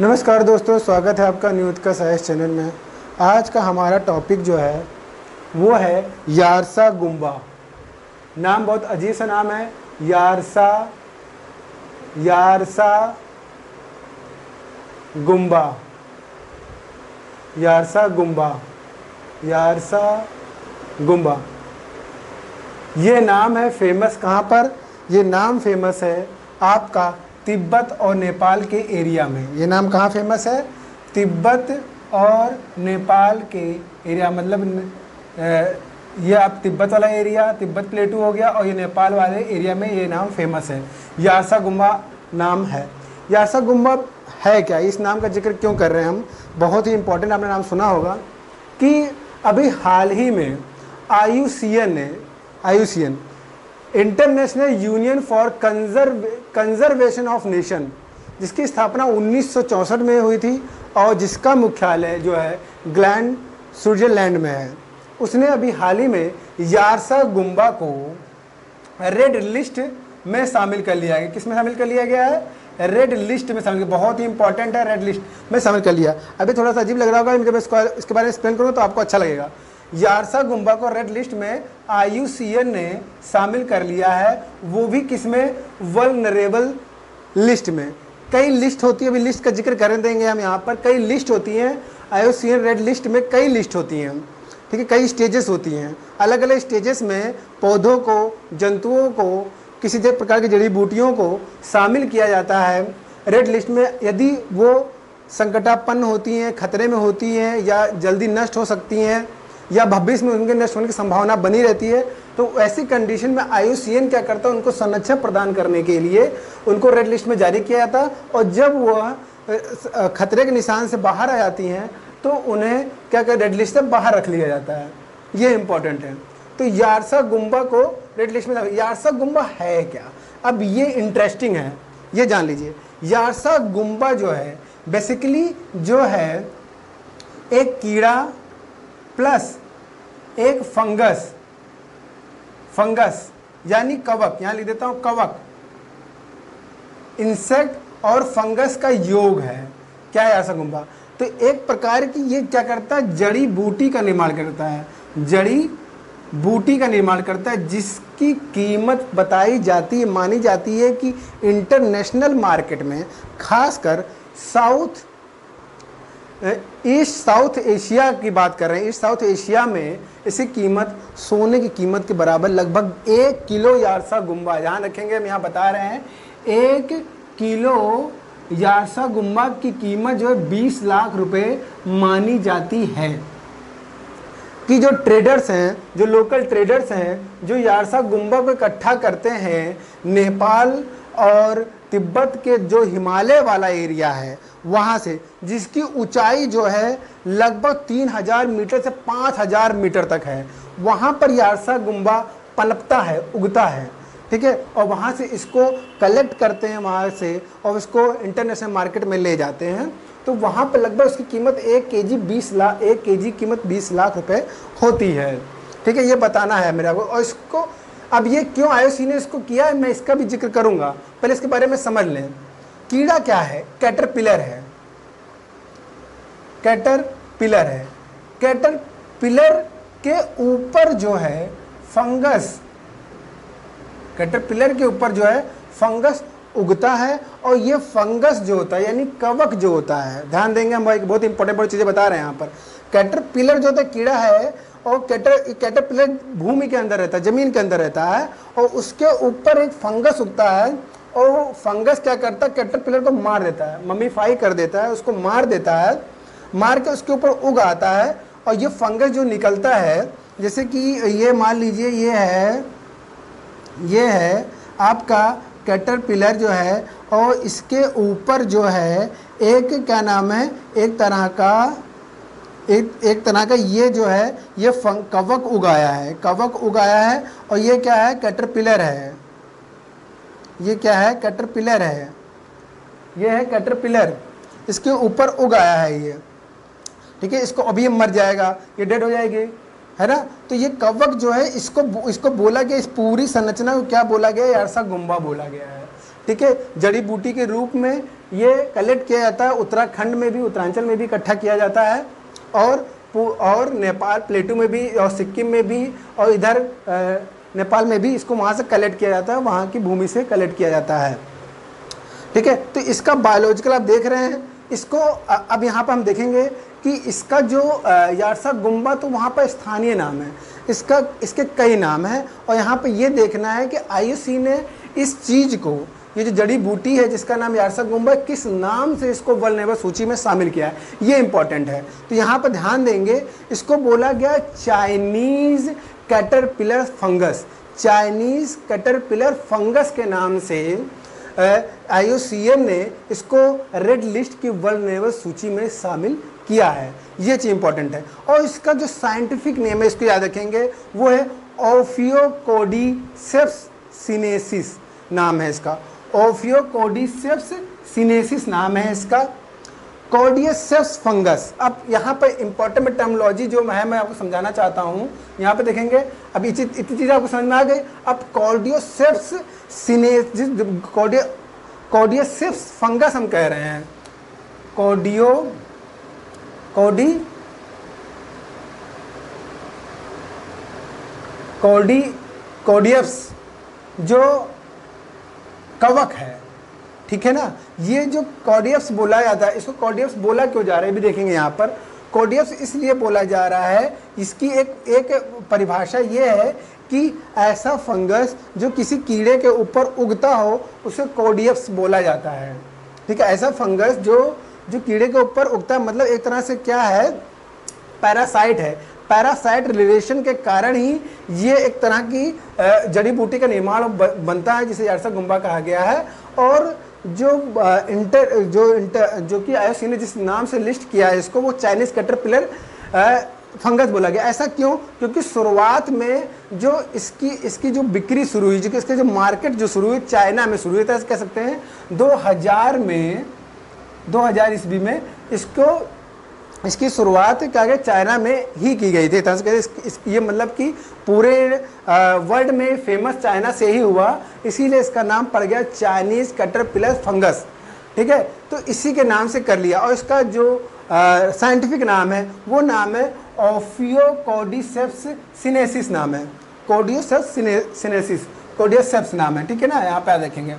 नमस्कार दोस्तों, स्वागत है आपका न्यूज का साइंस चैनल में। आज का हमारा टॉपिक जो है वो है यारसा गुम्बा। नाम बहुत अजीब सा नाम है, यारसा गुम्बा, यारसा गुम्बा। ये नाम है फेमस कहाँ पर? ये नाम फेमस है आपका तिब्बत और नेपाल के एरिया में। ये नाम कहाँ फेमस है? तिब्बत और नेपाल के एरिया, मतलब ये आप तिब्बत वाला एरिया, तिब्बत प्लेटू हो गया, और ये नेपाल वाले एरिया में ये नाम फेमस है। यारसा गुम्बा नाम है। यारसा गुम्बा है क्या? इस नाम का जिक्र क्यों कर रहे हैं हम? बहुत ही इंपॉर्टेंट, आपने नाम सुना होगा कि अभी हाल ही में IUCN international union for conservation of nation, जिसकी स्थापना 1964 में हुई थी और जिसका मुख्यालय जो है ग्लैंड स्विट्जरलैंड में है, उसने अभी हाल ही में यारसा गुम्बा को रेड लिस्ट में शामिल कर लिया है। किस में शामिल कर लिया गया है? रेड लिस्ट में शामिल। बहुत ही इंपॉर्टेंट है, रेड लिस्ट में शामिल कर लिया। अभी थोड़ा सा अजीब लग रहा होगा, जब इसके बारे में एक्सप्लेन करूँ तो आपको अच्छा लगेगा। यारसा गुम्बा को रेड लिस्ट में आईयूसीएन ने शामिल कर लिया है, वो भी किसमें? वल्नरेबल लिस्ट में। कई लिस्ट होती है, अभी लिस्ट का जिक्र कर देंगे हम यहाँ पर। कई लिस्ट होती हैं आईयूसीएन रेड लिस्ट में, कई लिस्ट होती हैं, ठीक है। कई स्टेजेस होती हैं, अलग अलग स्टेजेस में पौधों को, जंतुओं को, किसी प्रकार की जड़ी बूटियों को शामिल किया जाता है रेड लिस्ट में। यदि वो संकटापन्न होती हैं, खतरे में होती हैं, या जल्दी नष्ट हो सकती हैं, या भविष्य में उनके नष्ट होने की संभावना बनी रहती है, तो ऐसी कंडीशन में आईयूसीएन क्या करता है? उनको संरक्षण प्रदान करने के लिए उनको रेड लिस्ट में जारी किया जाता है, और जब वह खतरे के निशान से बाहर आ जाती हैं तो उन्हें क्या कर रेड लिस्ट से बाहर रख लिया जाता है। ये इंपॉर्टेंट है। तो यारसा गुम्बा को रेड लिस्ट में, यारसा गुम्बा है क्या? अब ये इंटरेस्टिंग है, ये जान लीजिए। यारसा गुम्बा जो है बेसिकली जो है एक कीड़ा प्लस एक फंगस यानी कवक, यहां लिख देता हूं कवक, इंसेक्ट और फंगस का योग है। क्या है यारसा गुम्बा? तो एक प्रकार की ये क्या करता है? जड़ी बूटी का निर्माण करता है। जड़ी बूटी का निर्माण करता है, जिसकी कीमत बताई जाती है, मानी जाती है कि इंटरनेशनल मार्केट में, खासकर ईस्ट साउथ एशिया की बात कर रहे हैं। ईस्ट साउथ एशिया में इसकी कीमत सोने की कीमत के बराबर लगभग 1 किलो यारसा गुम्बा, यहाँ रखेंगे हम, यहाँ बता रहे हैं 1 किलो यारसा गुम्बा की कीमत जो है 20 लाख रुपए मानी जाती है। कि जो ट्रेडर्स हैं, जो लोकल ट्रेडर्स हैं, जो यारसा गुम्बा को इकट्ठा करते हैं नेपाल और तिब्बत के जो हिमालय वाला एरिया है वहाँ से, जिसकी ऊंचाई जो है लगभग 3000 मीटर से 5000 मीटर तक है, वहाँ पर यारसा गुम्बा पनपता है, उगता है, ठीक है। और वहाँ से इसको कलेक्ट करते हैं वहाँ से, और इसको इंटरनेशनल मार्केट में ले जाते हैं। तो वहाँ पर लगभग उसकी कीमत 1 केजी कीमत 20 लाख रुपए होती है, ठीक है। ये बताना है मेरा को। और इसको अब ये क्यों आईयूसीएन ने इसको किया है, मैं इसका भी जिक्र करूँगा, पहले इसके बारे में समझ लें। कीड़ा क्या है? कैटरपिलर है। कैटरपिलर के ऊपर जो है फंगस, कैटरपिलर के ऊपर जो है फंगस उगता है, और ये फंगस जो होता है यानी कवक जो होता है, ध्यान देंगे हम, भाई बहुत इंपॉर्टेंट चीज़ें बता रहे हैं यहाँ पर। कैटरपिलर जो होता है कीड़ा है, और कैटरपिलर भूमि के अंदर रहता है, जमीन के अंदर रहता है, और उसके ऊपर एक फंगस उगता है, और वो फंगस क्या करता है? कैटरपिलर को मार देता है, मम्मीफाई कर देता है, उसको मार देता है, मार के उसके ऊपर उग आता है। और ये फंगस जो निकलता है, जैसे कि ये मान लीजिए ये है आपका कैटरपिलर जो है, और इसके ऊपर जो है एक क्या नाम है, एक तरह का ये जो है ये कवक उगाया है, और ये क्या है? कैटरपिलर है। ये क्या है? कैटरपिलर है। ये है कैटरपिलर, इसके ऊपर उगाया है ये, ठीक है। इसको अभी मर जाएगा, ये डेड हो जाएगी, है ना। तो ये कवक जो है, इसको बोला गया, इस पूरी संरचना को क्या बोला गया? यारसा गुम्बा बोला गया है। ठीक है, जड़ी बूटी के रूप में ये कलेक्ट किया जाता है। उत्तराखंड में भी, उत्तरांचल में भी इकट्ठा किया जाता है, और नेपाल प्लेटू में भी, और सिक्किम में भी, और इधर नेपाल में भी इसको वहाँ से कलेक्ट किया जाता है, वहाँ की भूमि से कलेक्ट किया जाता है। ठीक है, तो इसका बायोलॉजिकल आप देख रहे हैं इसको। अब यहाँ पर हम देखेंगे कि इसका जो यार्सा गुम्बा, तो वहाँ पर स्थानीय नाम है इसके कई नाम हैं, और यहाँ पे ये देखना है कि IUCN ने इस चीज़ को, ये जो जड़ी बूटी है जिसका नाम यार्सा गुम्बा, किस नाम से इसको वल्नरेबल सूची में शामिल किया है, ये इंपॉर्टेंट है। तो यहाँ पर ध्यान देंगे, इसको बोला गया Chinese caterpillar fungus. Chinese caterpillar fungus के नाम से IUCN ने इसको रेड लिस्ट की वल्नरेबल सूची में शामिल किया है। ये चीज़ इंपॉर्टेंट है। और इसका जो साइंटिफिक नेम है, इसको याद रखेंगे, वो है ओफियोकोर्डिसेप्स सिनेसिस नाम है इसका। ओफियोकोर्डिसेप्स सिनेसिस नाम है इसका। कॉर्डियसेप्स फंगस। अब यहाँ पर इंपॉर्टेंट टर्मिनोलॉजी जो है मैं आपको समझाना चाहता हूँ, यहाँ पे देखेंगे। अब इतनी चीज़ें आपको समझ में आ गई। अब कॉर्डियोसेप्स सिनेसिस, कॉर्डियसेप्स फंगस हम कह रहे हैं, कॉर्डियप्स जो कवक है, ठीक है ना, ये जो कॉर्डियप्स बोला जाता है, इसको कॉर्डियप्स बोला क्यों जा रहा है भी देखेंगे यहाँ पर। कॉर्डियप्स इसलिए बोला जा रहा है, इसकी एक परिभाषा ये है कि ऐसा फंगस जो किसी कीड़े के ऊपर उगता हो उसे कॉर्डियप्स बोला जाता है। ठीक है, ऐसा फंगस जो कीड़े के ऊपर उगता है, मतलब एक तरह से क्या है, पैरासाइट है। पैरासाइट रिलेशन के कारण ही ये एक तरह की जड़ी बूटी का निर्माण बनता है, जिसे यार्सा गुम्बा कहा गया है। और जो कि IUCN ने जिस नाम से लिस्ट किया है इसको, वो चाइनीज कैटरपिलर फंगस बोला गया। ऐसा क्यों? क्योंकि शुरुआत में जो इसकी जो बिक्री शुरू हुई, जो इसके जो मार्केट जो शुरू हुई चाइना में शुरू हुई, तो कह सकते हैं 2000 ईस्वी में इसकी शुरुआत क्या गया, चाइना में ही की गई थी। ये मतलब कि पूरे वर्ल्ड में फेमस चाइना से ही हुआ, इसीलिए इसका नाम पड़ गया चाइनीज कैटरपिलर फंगस। ठीक है, तो इसी के नाम से कर लिया। और इसका जो साइंटिफिक नाम है वो नाम है ओफियोकोर्डिसेप्स सिनेसिस नाम है। कॉर्डियोसेप्स सिनेसिस, कॉर्डियोसेप्स नाम है। ठीक है ना, यहाँ पे देखेंगे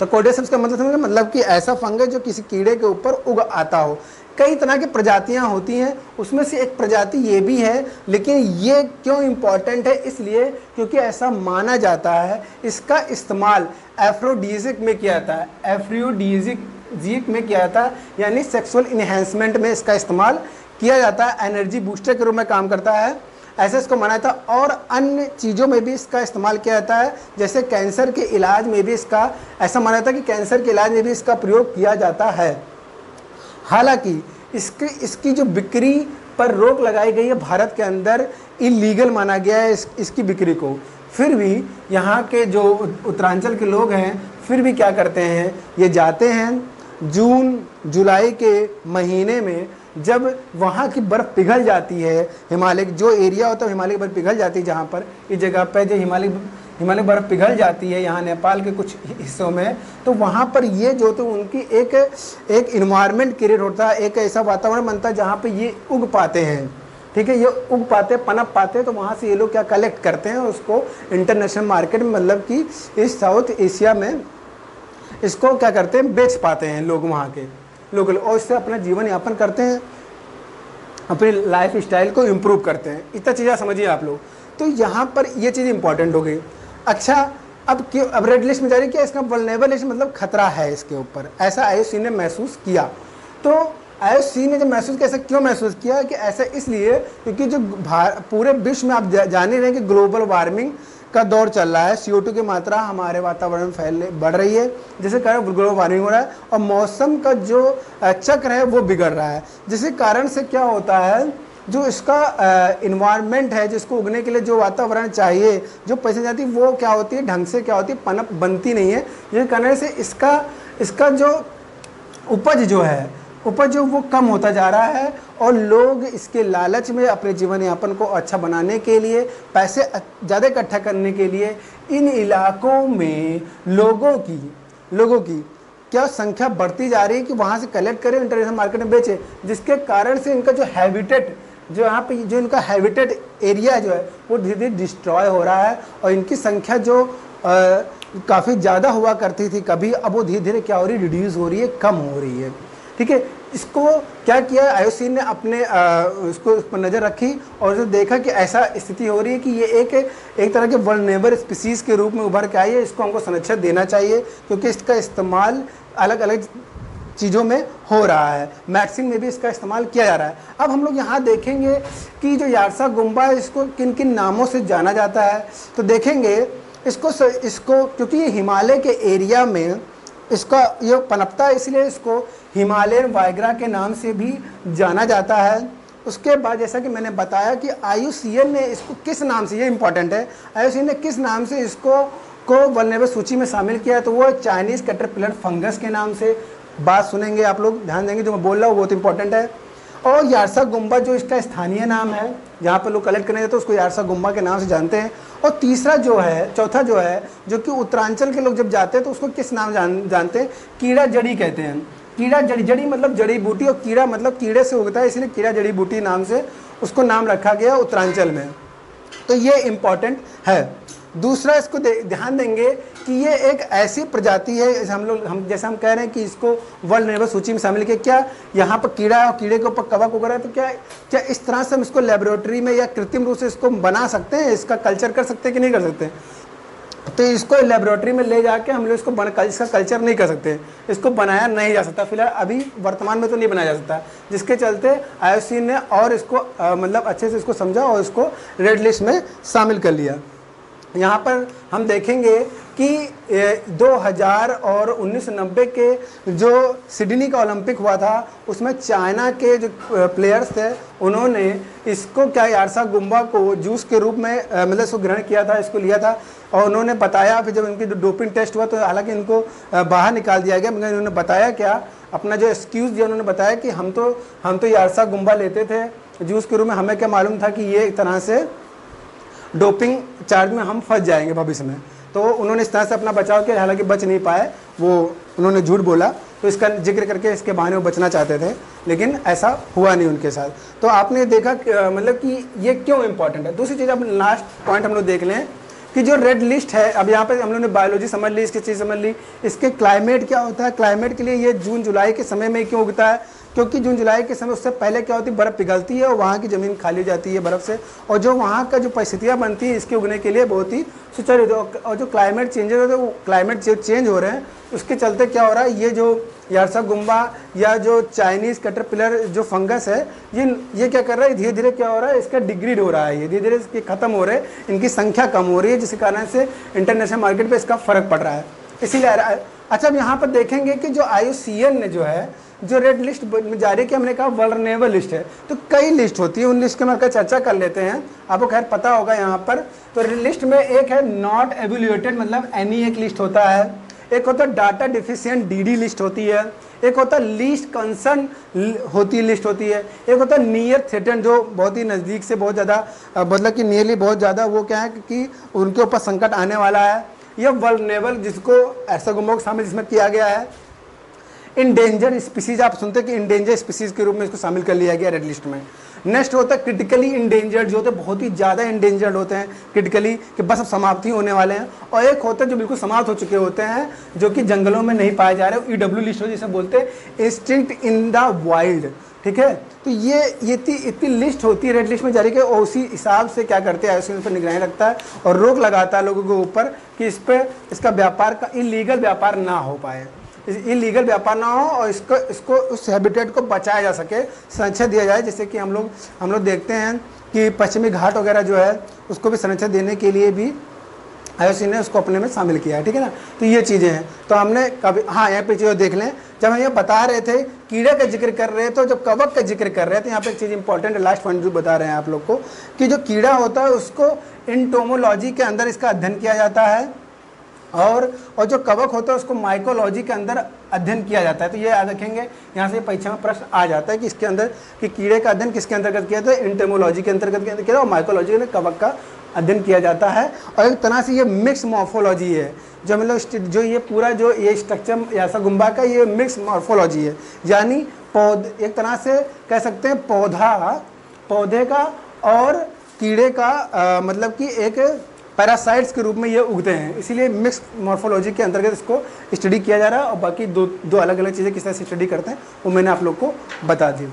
तो कॉर्डियोसेप्स का मतलब समझेंगे, मतलब कि ऐसा फंगस जो किसी कीड़े के ऊपर उग आता हो। कई तरह की प्रजातियां होती हैं, उसमें से एक प्रजाति ये भी है। लेकिन ये क्यों इम्पॉर्टेंट है? इसलिए क्योंकि ऐसा माना जाता है इसका इस्तेमाल एफ्रोडीजिक में किया जाता है। एफ्रोडीजिक में किया जाता है, यानी सेक्सुअल इन्हेंसमेंट में इसका इस्तेमाल किया जाता है। एनर्जी बूस्टर के रूप में काम करता है, ऐसा इसको माना था। और अन्य चीज़ों में भी इसका इस्तेमाल किया जाता है, जैसे कैंसर के इलाज में भी इसका, ऐसा माना जाता है कि कैंसर के इलाज में भी इसका प्रयोग किया जाता है। हालांकि इसकी जो बिक्री पर रोक लगाई गई है, भारत के अंदर इलीगल माना गया है इसकी बिक्री को। फिर भी यहाँ के जो उत्तरांचल के लोग हैं, फिर भी क्या करते हैं, ये जाते हैं जून जुलाई के महीने में, जब वहाँ की बर्फ़ पिघल जाती है, हिमालय जो एरिया होता है हिमालय की बर्फ़ पिघल जाती है, जहाँ पर इस जगह पर जो हिमालय बर्फ़ पिघल जाती है, यहाँ नेपाल के कुछ हिस्सों में, तो वहाँ पर ये जो तो उनकी एक इन्वायरमेंट क्रिएट होता है, एक ऐसा वातावरण बनता है जहाँ पे ये उग पाते हैं। ठीक है, ये उग पाते, पनप पाते, तो वहाँ से ये लोग क्या कलेक्ट करते हैं और उसको इंटरनेशनल मार्केट में, मतलब कि इस साउथ एशिया में इसको क्या करते हैं, बेच पाते हैं लोग वहाँ के लोकल, और इससे अपना जीवन यापन करते हैं, अपनी लाइफ स्टाइल को इम्प्रूव करते हैं। इतना चीज़ें समझिए आप लोग। तो यहाँ पर ये चीज़ इंपॉर्टेंट हो गई। अच्छा, अब रेड लिस्ट में जारी किया, इसका वल्नरेबल लिस्ट मतलब खतरा है इसके ऊपर, ऐसा IUCN ने महसूस किया। तो IUCN ने जब महसूस किया, ऐसा क्यों महसूस किया कि ऐसा इसलिए क्योंकि जो पूरे विश्व में आप जान ही रहे हैं कि ग्लोबल वार्मिंग का दौर चल रहा है। CO2 की मात्रा हमारे वातावरण में बढ़ रही है, जिसके कारण ग्लोबल वार्मिंग हो रहा है, और मौसम का जो चक्र है वो बिगड़ रहा है। जिसके कारण से क्या होता है, जो इसका इन्वायरमेंट है, जिसको उगने के लिए जो वातावरण चाहिए, जो पैसे जाती है, वो क्या होती है, ढंग से क्या होती है, पनप बनती नहीं है। जिसके कारण से इसका जो उपज जो है, उपज जो वो कम होता जा रहा है और लोग इसके लालच में अपने जीवन यापन को अच्छा बनाने के लिए, पैसे ज़्यादा इकट्ठा करने के लिए इन इलाकों में लोगों की क्या संख्या बढ़ती जा रही है कि वहाँ से कलेक्ट करें, इंटरनेशनल मार्केट में बेचें, जिसके कारण से इनका जो हैबिटेट, जो यहाँ पे जो इनका हैबिटेट एरिया जो है वो धीरे धीरे डिस्ट्रॉय हो रहा है और इनकी संख्या जो काफ़ी ज़्यादा हुआ करती थी कभी, अब वो धीरे धीरे क्या हो रही है, रिड्यूस हो रही है, कम हो रही है। ठीक है, इसको क्या किया IUCN ने अपने उसको उस पर नज़र रखी और जो देखा कि ऐसा स्थिति हो रही है कि ये एक तरह के वल्नरेबल स्पीसीज़ के रूप में उभर के आई है, इसको हमको संरक्षण देना चाहिए क्योंकि इसका इस्तेमाल अलग अलग चीज़ों में हो रहा है, मेडिसिन में भी इसका इस्तेमाल किया जा रहा है। अब हम लोग यहाँ देखेंगे कि जो यार्सा गुम्बा है इसको किन किन नामों से जाना जाता है, तो देखेंगे इसको क्योंकि ये हिमालय के एरिया में इसका ये पनपता है, इसलिए इसको हिमालयन वाइग्रा के नाम से भी जाना जाता है। उसके बाद जैसा कि मैंने बताया कि IUCN ने इसको किस नाम से, ये इंपॉर्टेंट है, IUCN ने किस नाम से इसको वल्नरेबल सूची में शामिल किया, तो वो चाइनीज़ कैटरपिलर फंगस के नाम से। बात सुनेंगे आप लोग, ध्यान देंगे, जो मैं बोल रहा हूँ बहुत इंपॉर्टेंट है। और यार्सा गुम्बा जो इसका स्थानीय नाम है, जहाँ पर लोग कलेक्ट करने जाते हैं उसको यार्सा गुम्बा के नाम से जानते हैं। और चौथा जो है जो कि उत्तरांचल के लोग जब जाते हैं तो उसको किस नाम जानते हैं, कीड़ा जड़ी कहते हैं। कीड़ा जड़ी मतलब जड़ी बूटी और कीड़ा मतलब कीड़े से उगता है, इसलिए कीड़ा जड़ी बूटी नाम से उसको नाम रखा गया उत्तरांचल में। तो ये इम्पॉर्टेंट है। दूसरा इसको ध्यान देंगे कि ये एक ऐसी प्रजाति है, जैसे हम कह रहे हैं कि इसको वल्नरेबल सूची में शामिल किया, क्या यहाँ पर कीड़ा है और कीड़े के ऊपर कवक उग रहा है, तो क्या इस तरह से हम इसको लेबोरेटरी में या कृत्रिम रूप से इसको बना सकते हैं, इसका कल्चर कर सकते हैं कि नहीं कर सकते? तो इसको लेबोरेटरी में ले जाके हम लोग इसका कल्चर नहीं कर सकते, इसको बनाया नहीं जा सकता, फिलहाल अभी वर्तमान में तो नहीं बनाया जा सकता, जिसके चलते IUCN ने और इसको मतलब अच्छे से इसको समझा और इसको रेड लिस्ट में शामिल कर लिया। यहाँ पर हम देखेंगे कि 2000 और 1990 के जो सिडनी का ओलंपिक हुआ था उसमें चाइना के जो प्लेयर्स थे उन्होंने इसको क्या यार्सा गुम्बा को जूस के रूप में मतलब इसको ग्रहण किया था, इसको लिया था और उन्होंने बताया, फिर जब इनकी डोपिंग टेस्ट हुआ तो हालांकि इनको बाहर निकाल दिया गया, मगर इन्होंने बताया क्या, अपना जो एक्सक्यूज़ दिया उन्होंने बताया कि हम तो यार्सा गुम्बा लेते थे जूस के रूप में, हमें क्या मालूम था कि ये एक तरह से डोपिंग चार्ज में हम फंस जाएंगे भविष्य में। तो उन्होंने इस तरह से अपना बचाव किया, हालांकि बच नहीं पाए, वो उन्होंने झूठ बोला, तो इसका जिक्र करके इसके बहाने वो बचना चाहते थे, लेकिन ऐसा हुआ नहीं उनके साथ। तो आपने देखा मतलब कि ये क्यों इंपॉर्टेंट है। दूसरी चीज़, अब लास्ट पॉइंट हम लोग देख लें कि जो रेड लिस्ट है, अब यहाँ पे हम लोगों ने बायोलॉजी समझ ली, इसकी चीज़ समझ ली, इसके क्लाइमेट क्या होता है, क्लाइमेट के लिए ये जून जुलाई के समय में क्यों उगता है, क्योंकि जून जुलाई के समय उससे पहले क्या होती है, बर्फ़ पिघलती है और वहाँ की ज़मीन खाली हो जाती है बर्फ़ से, और जो वहाँ का जो परिस्थितियाँ बनती है इसके उगने के लिए बहुत ही सुचारू होती है। और जो क्लाइमेट चेंजेस होते हैं, वो क्लाइमेट जो चेंज हो रहे हैं उसके चलते क्या हो रहा है, ये जो यार्सा गुम्बा या जो चाइनीज़ कैटरपिलर जो फंगस है, ये क्या कर रहा है, धीरे धीरे क्या हो रहा है, इसका डिग्रेड हो रहा है, ये धीरे धीरे इसके ख़त्म हो रहे हैं, इनकी संख्या कम हो रही है, जिसके कारण से इंटरनेशनल मार्केट पर इसका फ़र्क पड़ रहा है। इसीलिए अच्छा, अब यहाँ पर देखेंगे कि जो IUCN ने जो है जो रेड लिस्ट जारी किया, हमने कहा वल्नरेबल लिस्ट है, तो कई लिस्ट होती है, उन लिस्ट के हम चर्चा कर लेते हैं, आपको खैर पता होगा यहाँ पर। तो लिस्ट में एक है नॉट एवेल्युएटेड, मतलब एनी एक लिस्ट होता है, एक होता है डाटा डिफिशिएंट DD लिस्ट होती है, एक होता है लीस्ट कंसर्न होती लिस्ट होती है, एक होता है नियर थ्रेटन, जो बहुत ही नज़दीक से बहुत ज़्यादा मतलब कि नियरली बहुत ज़्यादा वो क्या है कि उनके ऊपर संकट आने वाला है। यह वल्नरेबल जिसको ऐसा गुम्बा शामिल जिसमें किया गया है। इंडेंजर स्पीसीज, आप सुनते हैं कि इंडेंजर स्पीसीज के रूप में इसको शामिल कर लिया गया रेड लिस्ट में। नेक्स्ट होता है क्रिटिकली इंडेंजर्ड, जो होते हैं बहुत ही ज़्यादा इंडेंजर्ड होते हैं क्रिटिकली, कि बस अब समाप्ति होने वाले हैं। और एक होते हैं जो बिल्कुल समाप्त हो चुके होते हैं, जो कि जंगलों में नहीं पाए जा रहे, EW लिस्ट हो जिसे बोलते हैं, इंस्टिंक्ट इन द वाइल्ड। ठीक है, तो ये इतनी लिस्ट होती है रेड लिस्ट में जारी के, और उसी हिसाब से क्या करते हैं, IUCN पर निगरानी रखता है और रोक लगाता है लोगों के ऊपर कि इस पर इसका व्यापार का इलीगल व्यापार ना हो पाए, इलीगल व्यापार ना हो, और इसको उस हैबिटेट को बचाया जा सके, संरक्षण दिया जाए। जैसे कि हम लोग देखते हैं कि पश्चिमी घाट वगैरह जो है उसको भी संरक्षण देने के लिए भी IUCN ने उसको अपने में शामिल किया है। ठीक है ना, तो ये चीज़ें हैं। तो हमने कभी यहाँ पे चीज़ देख लें, जब हम ये बता रहे थे कीड़े का जिक्र कर रहे थे, तो जब कवक का जिक्र कर रहे थे, यहाँ पे एक चीज़ इंपॉर्टेंट है, लास्ट पॉइंट जो बता रहे हैं आप लोग को, कि जो कीड़ा होता है उसको एंटोमोलॉजी के अंदर इसका अध्ययन किया जाता है। और जो कवक होता है उसको माइकोलॉजी के अंदर अध्ययन किया जाता है। तो ये याद रखेंगे, यहाँ से परीक्षा में प्रश्न आ जाता है कि इसके अंदर कि कीड़े का अध्ययन किसके अंतर्गत किया जाता है, एंटोमोलॉजी के अंतर्गत किया जाता है, और माइकोलॉजी में कवक का अध्ययन किया जाता है। और एक तरह से ये मिक्स मॉर्फोलॉजी है, जो मतलब जो ये पूरा जो ये स्ट्रक्चर ऐसा गुम्बा का ये मिक्स मॉर्फोलॉजी है, यानी एक तरह से कह सकते हैं पौधे का और कीड़े का मतलब कि एक पैरासाइट्स के रूप में ये उगते हैं, इसीलिए मिक्स मॉर्फोलॉजी के अंतर्गत इसको स्टडी किया जा रहा है। और बाकी दो अलग अलग चीज़ें किस तरह से स्टडी करते हैं वो मैंने आप लोग को बता दी।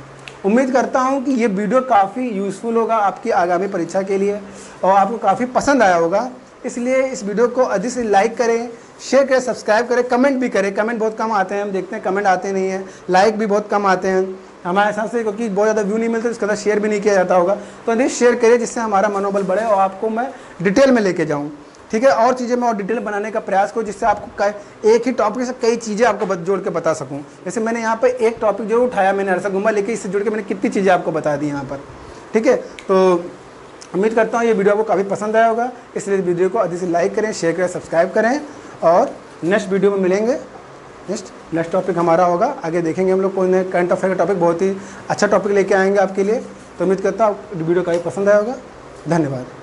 उम्मीद करता हूँ कि ये वीडियो काफ़ी यूज़फुल होगा आपकी आगामी परीक्षा के लिए और आपको काफ़ी पसंद आया होगा। इसलिए इस वीडियो को अधिक से लाइक करें, शेयर करें, सब्सक्राइब करें, कमेंट भी करें। कमेंट बहुत कम आते हैं, हम देखते हैं कमेंट आते नहीं हैं, लाइक भी बहुत कम आते हैं हमारे हिसाब से, क्योंकि बहुत ज़्यादा व्यू नहीं मिलते, इसके अंदर शेयर भी नहीं किया जाता होगा। तो अधिक शेयर करिए जिससे हमारा मनोबल बढ़े और आपको मैं डिटेल में लेके जाऊँ, ठीक है। और चीज़ें मैं और डिटेल बनाने का प्रयास करूँ जिससे आपको एक ही टॉपिक से कई चीज़ें आपको जोड़ के बता सकूँ। जैसे मैंने यहाँ पर एक टॉपिक जो उठाया मैंने अरसा गुम्बा, लेकिन इससे जुड़ के मैंने कितनी चीज़ें आपको बता दी यहाँ पर, ठीक है। तो उम्मीद करता हूँ ये वीडियो आपको काफ़ी पसंद आया होगा, इसलिए वीडियो को अधिक से लाइक करें, शेयर करें, सब्सक्राइब करें और नेक्स्ट वीडियो में मिलेंगे। नेक्स्ट टॉपिक हमारा होगा, आगे देखेंगे हम लोग कोई नए करंट अफेयर का टॉपिक, बहुत ही अच्छा टॉपिक लेके आएंगे आपके लिए। तो उम्मीद करता हूँ वीडियो काफ़ी पसंद आया होगा। धन्यवाद।